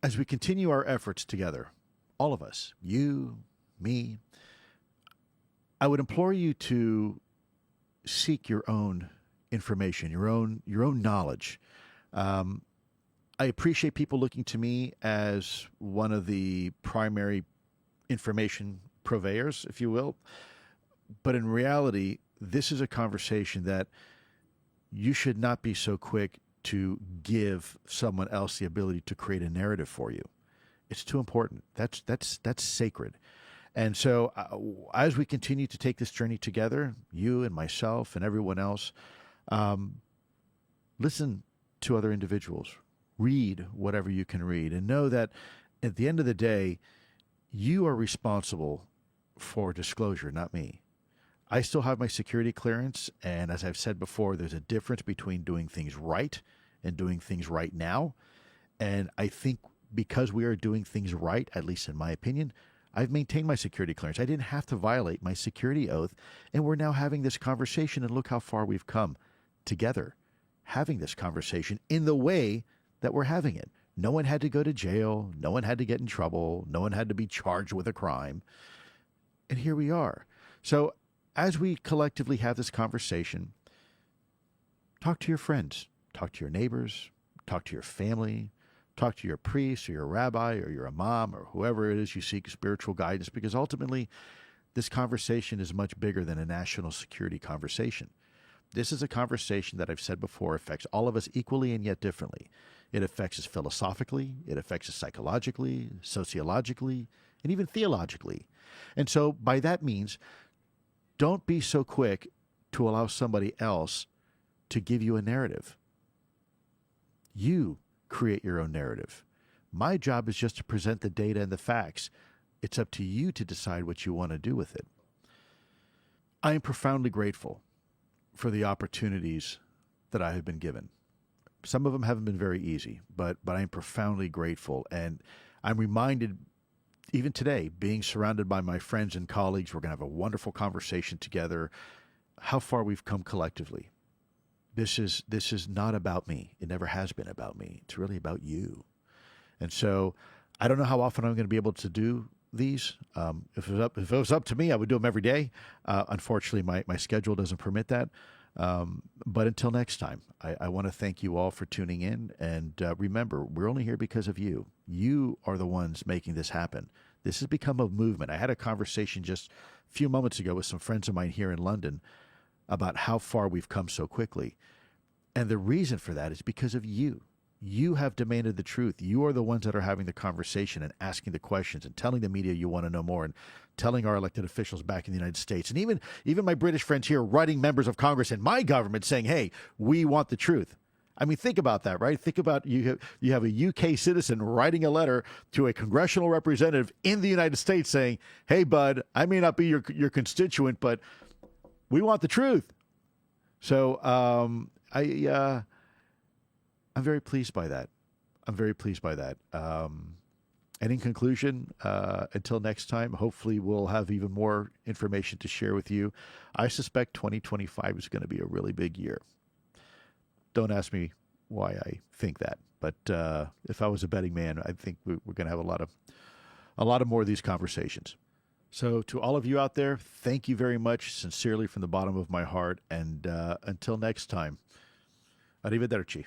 As we continue our efforts together, all of us, you, me, I would implore you to seek your own information, your own knowledge. Um, I appreciate people looking to me as one of the primary information purveyors, if you will. But in reality, this is a conversation that you should not be so quick to give someone else the ability to create a narrative for you. It's too important. That's sacred. And so, as we continue to take this journey together, you and myself and everyone else, um, listen to other individuals, read whatever you can read, and know that at the end of the day, you are responsible for disclosure, not me. I still have my security clearance, and as I've said before, there's a difference between doing things right and doing things right now. And I think because we are doing things right, at least in my opinion, I've maintained my security clearance. I didn't have to violate my security oath, and we're now having this conversation, and look how far we've come together, having this conversation in the way that we're having it. No one had to go to jail. No one had to get in trouble. No one had to be charged with a crime. And here we are. So as we collectively have this conversation, talk to your friends, talk to your neighbors, talk to your family, talk to your priest or your rabbi or your imam or whoever it is you seek spiritual guidance, because ultimately this conversation is much bigger than a national security conversation. This is a conversation that I've said before affects all of us equally and yet differently. It affects us philosophically, it affects us psychologically, sociologically, and even theologically. And so by that means, don't be so quick to allow somebody else to give you a narrative. You create your own narrative. My job is just to present the data and the facts. It's up to you to decide what you want to do with it. I am profoundly grateful for the opportunities that I have been given. Some of them haven't been very easy, but I am profoundly grateful. And I'm reminded, even today, being surrounded by my friends and colleagues, we're going to have a wonderful conversation together, how far we've come collectively. This is not about me. It never has been about me. It's really about you. And so I don't know how often I'm going to be able to do these. If it was up to me, I would do them every day. Unfortunately, my schedule doesn't permit that. But until next time, I want to thank you all for tuning in. And remember, we're only here because of you. You are the ones making this happen. This has become a movement. I had a conversation just a few moments ago with some friends of mine here in London about how far we've come so quickly. And the reason for that is because of you. You have demanded the truth. You are the ones that are having the conversation and asking the questions and telling the media you want to know more and telling our elected officials back in the United States. And even my British friends here writing members of Congress and my government saying, hey, we want the truth. I mean, think about that, right? Think about you have a UK citizen writing a letter to a congressional representative in the United States saying, hey, bud, I may not be your constituent, but we want the truth. So I'm very pleased by that. I'm very pleased by that. And in conclusion, until next time, hopefully we'll have even more information to share with you. I suspect 2025 is going to be a really big year. Don't ask me why I think that, but if I was a betting man, I think we're going to have a lot of more of these conversations. So to all of you out there, thank you very much, sincerely from the bottom of my heart. And until next time, arrivederci.